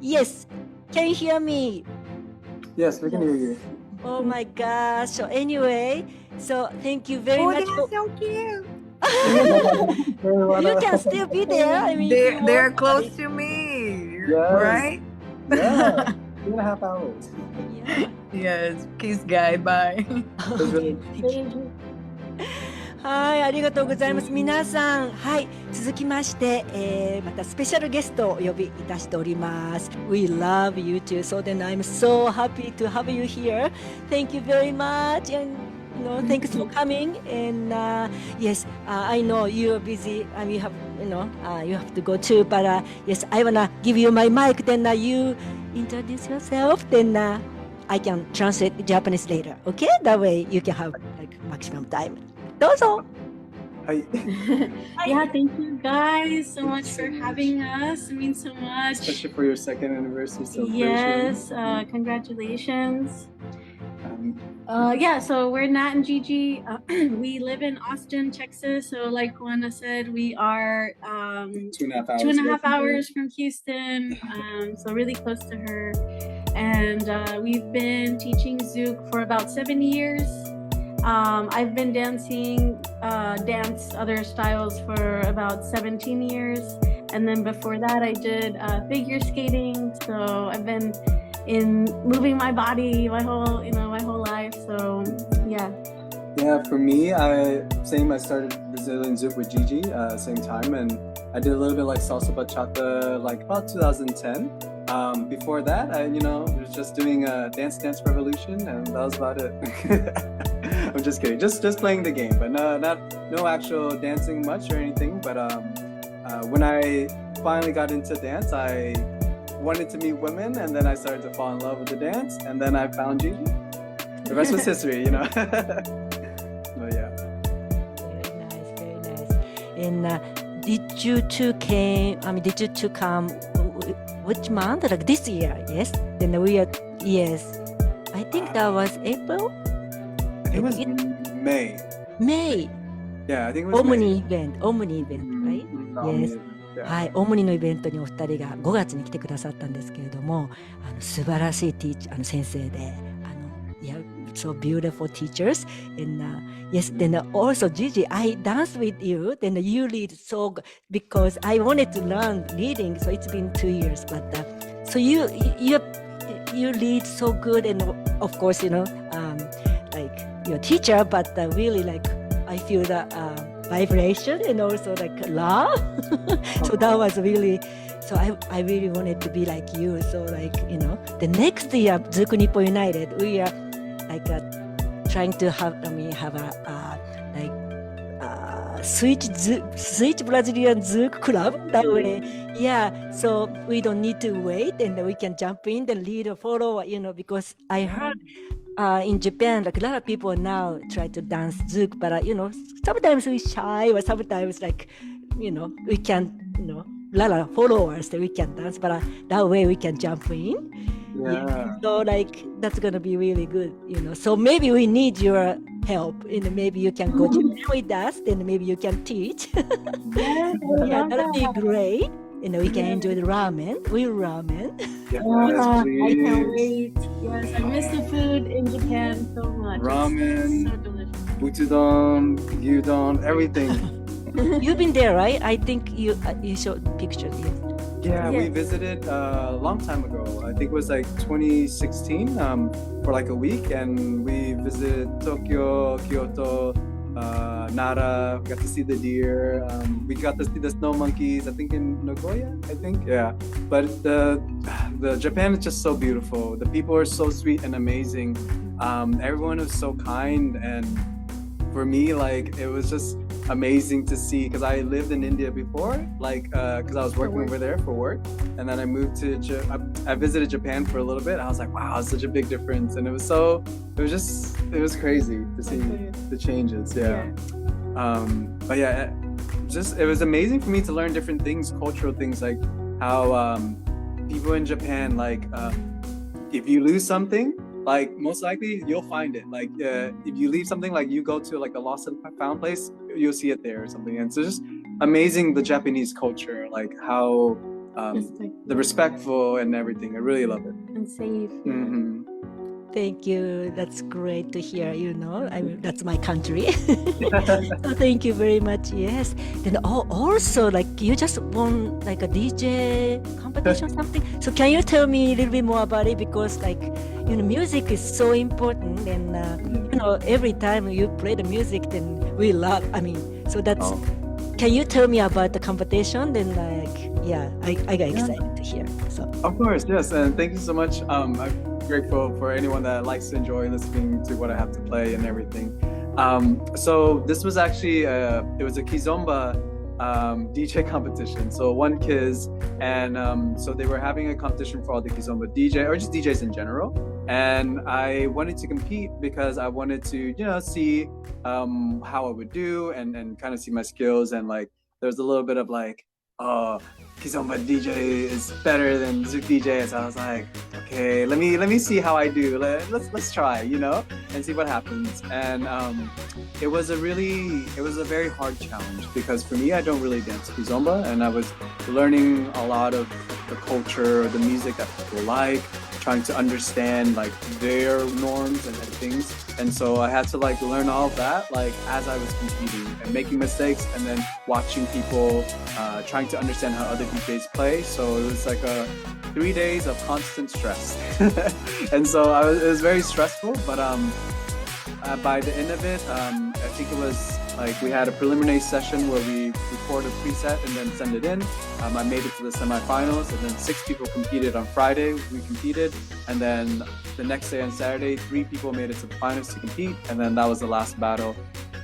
Yes. Can you hear me? Yes, we can hear you. Oh my gosh. So anyway, so thank you very much. They're so cute. You can still be there. I mean, They're close to me, Yes. right? Yeah, 2.5 hours. Yeah. Yes. Peace, guy. Bye.はい、ありがとうございます。皆さん、はい、続きまして、またスペシャルゲストをお呼びいたしております。We love you too. So then I'm so happy to have you here. Thank you very much. And thanks for coming. And yes, I know you're busy and you have, you have to go too. But yes, I wanna give you my mic. Then you introduce yourself. Then I can translate Japanese later. Okay? That way you can have like maximum time. どうぞ。はい。Yeah, thank you guys so much for having us. It means so much. Especially for your second anniversary celebration. Yes, congratulations. Yeah, so we're Nhat and Gigi. We live in Austin, Texas. So like Juana said, we are 2.5 hours. 2.5 hours from Houston. So really close to her. And we've been teaching Zouk for about 7 years. I've been dancing other styles for about 17 years, and then before that I did figure skating. So I've been moving my body my whole life. So yeah. Yeah, for me, I started Brazilian Zouk with Gigi same time, and I did a little bit like salsa bachata like about 2010. Before that, I was just doing Dance Revolution, and that was about it. I'm just kidding, just playing the game, but no actual dancing much or anything. But when I finally got into dance, I wanted to meet women, and then I started to fall in love with the dance, and then I found Gigi. The rest was history, But yeah. Very nice. And did you two come? Which month? Like this year, yes? Then yes. I think that was April? It was May. May. Yeah, I think it was Omni event, right? Yes. Yeah. はい、オムニのイベントにお二人が5月に来てくださったんですけれども、素晴らしい先生で、so beautiful teachers. And yes, then also Gigi, I danced with you. Then you lead so because I wanted to learn leading. So it's been 2 years, but so you lead so good, and of course like your teacher, but really like I feel the vibration and also like love. So that was really. So I really wanted to be like you. So like the next year Zouk Nippon United, we are like trying to have switch Brazilian Zouk club that way. Yeah, so we don't need to wait, and we can jump in and lead or follow, because I heard in Japan, like a lot of people now try to dance Zouk, but sometimes we shy, or sometimes like we can a lot of followers that we can dance, but that way we can jump in. Yeah. So like that's gonna be really good, So maybe we need your help, and maybe you can go Japan with us, then maybe you can teach. Yeah, that'd be great. We can enjoy the ramen, real ramen. Yes, I please. can't wait. Yes, I miss the food in Japan so much. Ramen. It's so delicious. Butudon, gyudon, everything. You've been there, right? I think you showed pictures. Yeah, Yes. we visited a long time ago. I think it was like 2016 for like a week, and we visited Tokyo, Kyoto, Nara. We got to see the deer. We got to see the snow monkeys. I think in Nagoya. Yeah. But the Japan is just so beautiful. The people are so sweet and amazing. Everyone is so kind, and for me, like it was just amazing to see, because I lived in India before, like because I was working over there for work, and then I moved to I visited Japan for a little bit. I was like, wow, it's such a big difference, and it was crazy to see the changes. But yeah, it was amazing for me to learn different things, cultural things, like how people in Japan, like if you lose something, like most likely you'll find it. Like if you leave something, like you go to like a lost and found place, you'll see it there or something. And it's just amazing, the Japanese culture, like how the respectful and everything. I really love it. And safe. Mhm. Thank you. That's great to hear. That's my country. So thank you very much. Yes. Then also, like, you just won like a DJ competition or something. So can you tell me a little bit more about it? Because like, music is so important, and every time you play the music, then we love. So that's. Oh. Can you tell me about the competition? Then I got excited to hear. So. Of course, yes, and thank you so much. I'm grateful for anyone that likes to enjoy listening to what I have to play and everything. So this was actually it was a kizomba DJ competition. So one Kiz, and so they were having a competition for all the kizomba DJ or just DJs in general. And I wanted to compete because I wanted to, see how I would do and kind of see my skills. And like, there's a little bit of like, kizomba DJ is better than Zouk DJ. So I was like, okay, let me see how I do. Let's try, and see what happens. And it was a very hard challenge because for me, I don't really dance kizomba, and I was learning a lot of the culture, the music that people like, trying to understand like their norms and things. And so I had to like learn all of that like as I was competing and making mistakes, and then watching people trying to understand how other DJs play. So it was like 3 days of constant stress. And so it was very stressful, but by the end of it, I think it was like we had a preliminary session where we record a preset and then send it in. I made it to the semifinals, and then 6 people competed on Friday. We competed, and then the next day on Saturday, 3 people made it to the finals to compete, and then that was the last battle.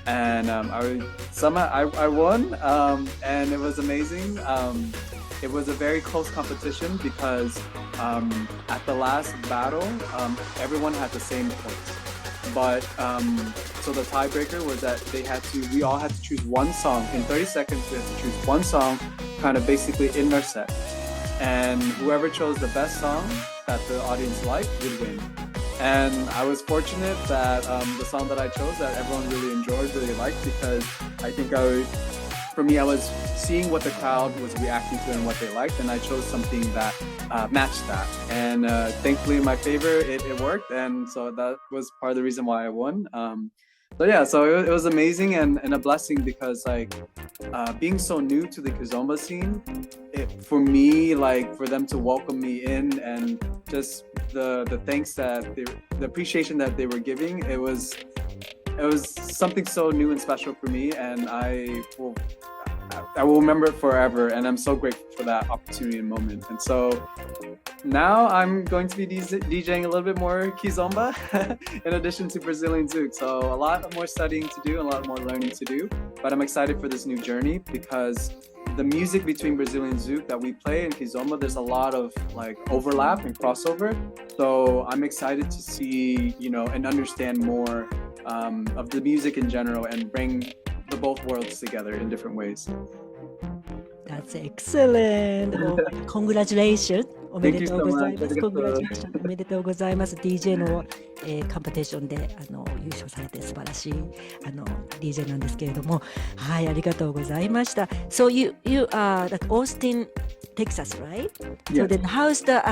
And I won, and it was amazing. It was a very close competition because at the last battle, everyone had the same points. But so the tiebreaker was that we all had to choose one song. In 30 seconds, we had to choose one song, kind of basically in our set. And whoever chose the best song that the audience liked would win. And I was fortunate that the song that I chose that everyone really enjoyed, really liked, because I think for me, I was seeing what the crowd was reacting to and what they liked, and I chose something that matched that. And thankfully, in my favor, it worked, and so that was part of the reason why I won. So it was amazing and a blessing because like being so new to the kizomba scene, for me, like for them to welcome me in and just the thanks that the appreciation that they were giving, it was something so new and special for me, and I will remember it forever, and I'm so grateful for that opportunity and moment. And so now I'm going to be DJing a little bit more kizomba in addition to Brazilian Zouk. So a lot more studying to do, a lot more learning to do, but I'm excited for this new journey because the music between Brazilian Zouk that we play and kizomba, there's a lot of like overlap and crossover. So I'm excited to see, and understand more of the music in general and bring the both worlds together in different ways. That's excellent. Congratulations. おめでとうございます。 Congratulations. おめでとうございます。DJ の、カンペテーションで優勝されて素晴らしいDJ なんですけれども、はい、ありがとうございました。So you are at Austin, Texas, right? Yes. So then how's the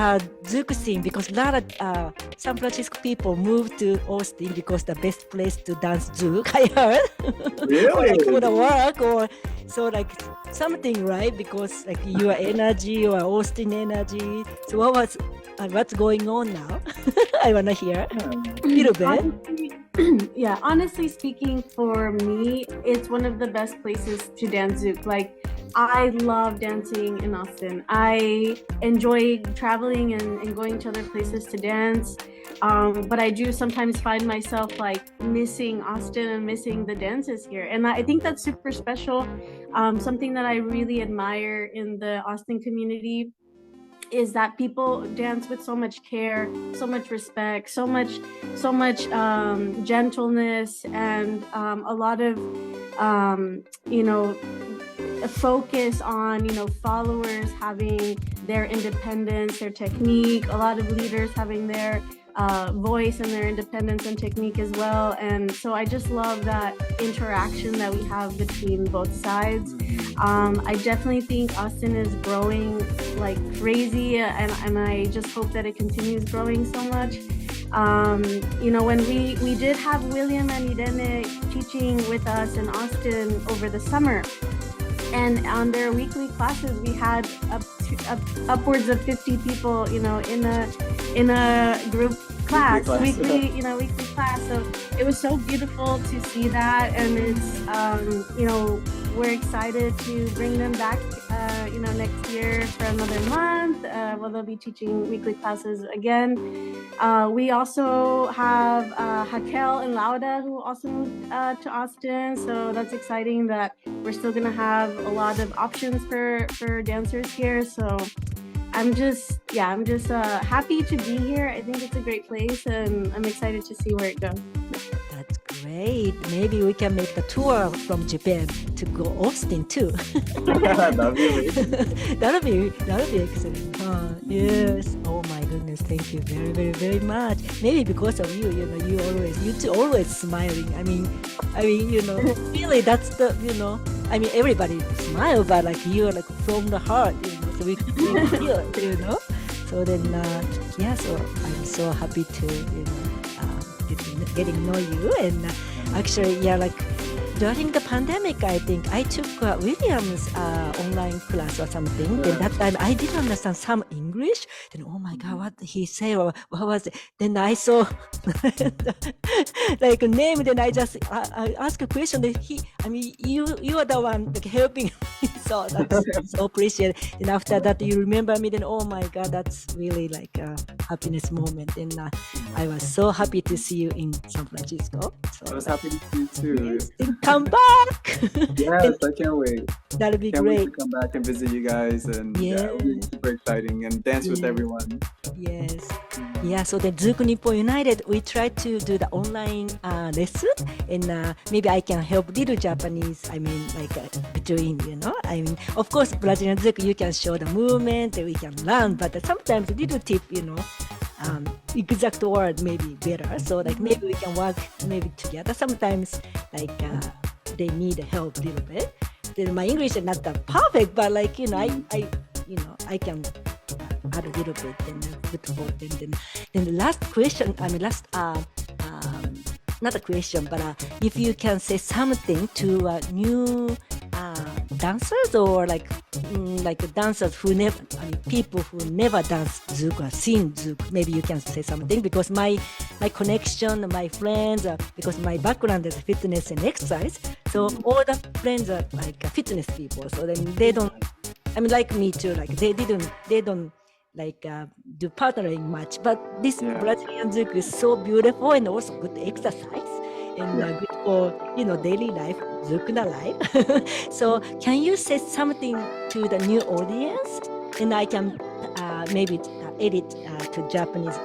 Zouk scene? Because a lot of San Francisco people moved to Austin because the best place to dance Zouk, I heard. Really? Like for the work or so like something, right? Because like your energy or Austin energy. So what's going on now? I wanna hear a little bit. Yeah, honestly speaking, for me, it's one of the best places to dance Zouk. Like, I love dancing in Austin. I enjoy traveling and going to other places to dance. But I do sometimes find myself like missing Austin and missing the dances here. And I think that's super special. Something that I really admire in the Austin community is that people dance with so much care, so much respect, so much gentleness, and a lot of focus on, followers having their independence, their technique, a lot of leaders having their voice and their independence and technique as well. And so I just love that interaction that we have between both sides. I definitely think Austin is growing like crazy, and I just hope that it continues growing so much. When we did have William and Irene teaching with us in Austin over the summer, and on their weekly classes we had upwards of 50 people, in a group class, weekly class. So it was so beautiful to see that, and it's we're excited to bring them back next year for another month. They'll be teaching weekly classes again. We also have Raquel and Lauda, who also moved to Austin, so that's exciting that we're still gonna have a lot of options for dancers here. So I'm just happy to be here. I think it's a great place, and I'm excited to see where it goes. That's great. Maybe we can make the tour from Japan to go Austin too. That'd be amazing. That'll be excellent. Yes. Oh my goodness. Thank you very, very, very much. Maybe because of you, you two always smiling. I mean, really, that's the, everybody smile, but like you're like from the heart, so we feel it, So then, so I'm so happy to, getting to know you. And actually, during the pandemic, I think I took William's online class or something. Then that time I didn't understand some English. Then, oh my God, what did he say? Or what was it? Then I saw like a name. Then I just I asked a question. That you are the one like helping me. So that's so appreciated. And after that, you remember me. Then, oh my God, that's really like a happiness moment. And I was so happy to see you in San Francisco. So I was happy to see you too. Yes, come back. Yes, I can't wait. That'll be Can't great. wait to come back and visit you guys, and it'll be super exciting and dance with everyone. Yes. Yeah, so the Zouk Nippon United, we try to do the online lesson, and maybe I can help little Japanese, between, of course, Brazilian Zouk, you can show the movement, we can learn, but sometimes a little tip, exact word may be better. So like maybe we can work maybe together. Sometimes they need help a little bit. Then my English is not that perfect, but I can add a little bit and put forth. Then the last question, not a question, but if you can say something to new dancers or dancers who never, people who never dance Zouk or seen Zouk, maybe you can say something, because my connection, my friends, because my background is fitness and exercise, so all the friends are like fitness people, so then they don't, like me too, they don't do partnering much, but this Brazilian Zouk is so beautiful and also good exercise and good for daily life, Zouk life. So can you say something to the new audience, and I can maybe edit to Japanese,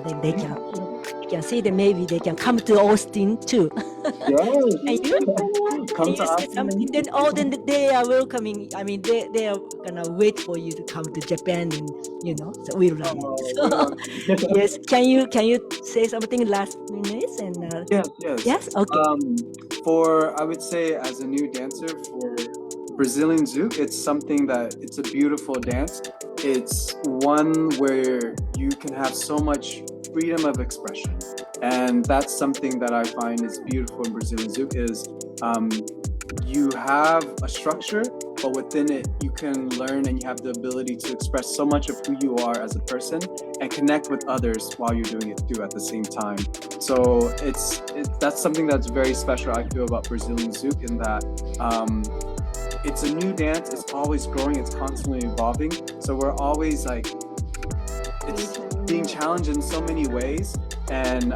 then they can see that maybe they can come to Austin too. Come to Austin. Then they are welcoming. They are gonna wait for you to come to Japan, and so we'll learn. So, yes, can you say something last minutes? And yes, okay. I would say, as a new dancer for Brazilian Zouk, it's a beautiful dance. It's one where you can have so much freedom of expression, and that's something that I find is beautiful in Brazilian Zouk is you have a structure, but within it you can learn, and you have the ability to express so much of who you are as a person and connect with others while you're doing it too at the same time. So that's something that's very special, I feel, about Brazilian Zouk, in that it's a new dance, it's always growing, it's constantly evolving, so we're always it's being challenged in so many ways, and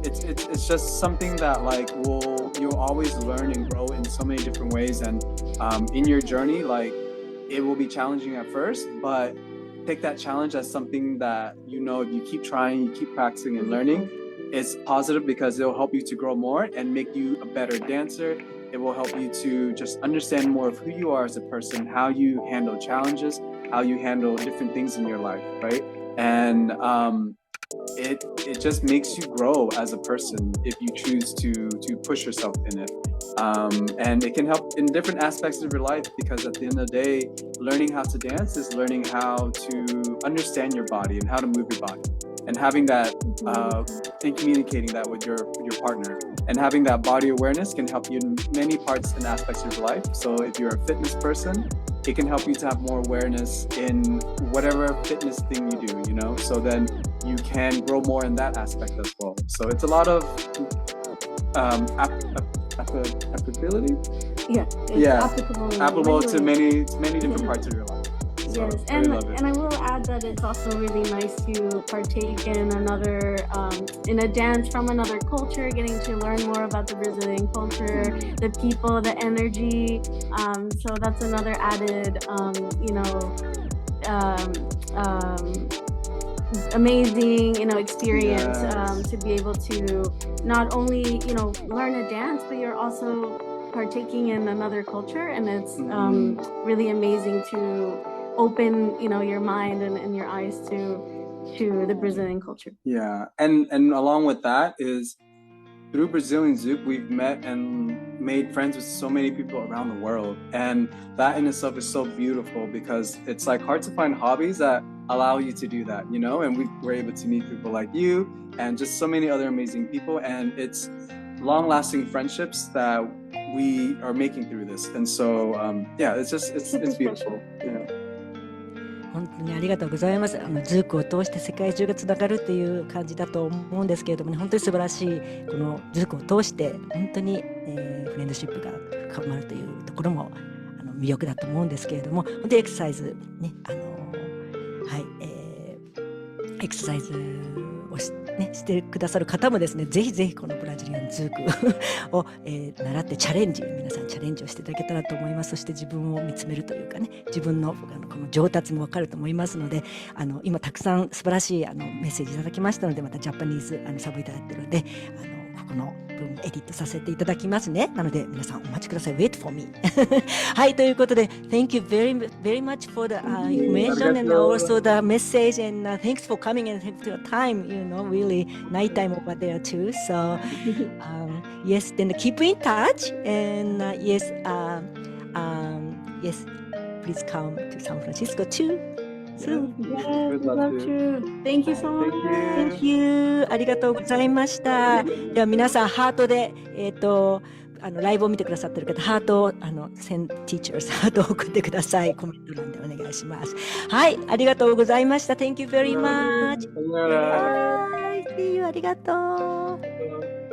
it's just something that you'll always learn and grow in so many different ways, and in your journey, it will be challenging at first, but take that challenge as something that if you keep trying, you keep practicing and learning, it's positive, because it'll help you to grow more and make you a better dancer it will help you to just understand more of who you are as a person, how you handle challenges, how you handle different things in your life, right? And it just makes you grow as a person if you choose to push yourself in it. And it can help in different aspects of your life, because at the end of the day, learning how to dance is learning how to understand your body and how to move your body, and having that and communicating that with your partner, and having that body awareness can help you in many parts and aspects of your life. So if you're a fitness person, it can help you to have more awareness in whatever fitness thing you do, you know, so then you can grow more in that aspect as well. So it's a lot of applicability. Yeah, it's applicable to many different parts of your life. So yes, I really love it. And I will add that it's also really nice to partake in another, in a dance from another culture, getting to learn more about the Brazilian culture, the people, the energy. So that's another added, amazing, experience, to be able to not only, learn a dance, but you're also partaking in another culture, and it's really amazing to open, your mind and your eyes to the Brazilian culture. Yeah, and along with that is through Brazilian Zouk, we've met and made friends with so many people around the world, and that in itself is so beautiful, because it's like hard to find hobbies that allow you to do that, and we were able to meet people like you and just so many other amazing people, and it's long-lasting friendships that we are making through this, and so it's beautiful. Yeah. 本当にありがとうございます。ズークを通して世界中がつながるっていう感じだと思うんですけれどもね、本当に素晴らしいこのズークを通して本当に、フレンドシップが深まるというところも魅力だと思うんですけれども、本当にエクササイズね、エクササイズをしてくださる方もですね、ぜひぜひこのブラジリアンズークを、習って皆さんチャレンジをしていただけたらと思います。そして自分を見つめるというかね、自分のこの上達も分かると思いますので、今たくさん素晴らしいメッセージいただきましたので、またジャパニーズサブいただいているので、ここの文エディットさせていただきますね。なので皆さんお待ちください。Wait for me はい、ということで Thank you very much for the information and also the message, and thanks for coming and thanks for your time, really night time over there too. So yes, then keep in touch, and yes, please come to San Francisco too. Yes, we'd love to. Thank you so much. Thank you. ありがとうございました。では皆さんハートでライブを見てくださってる方、ハートをsend teachers ハートを送ってください。コメント欄でお願いします。はい、ありがとうございました。Thank you very much. Bye. See you. ありがとう。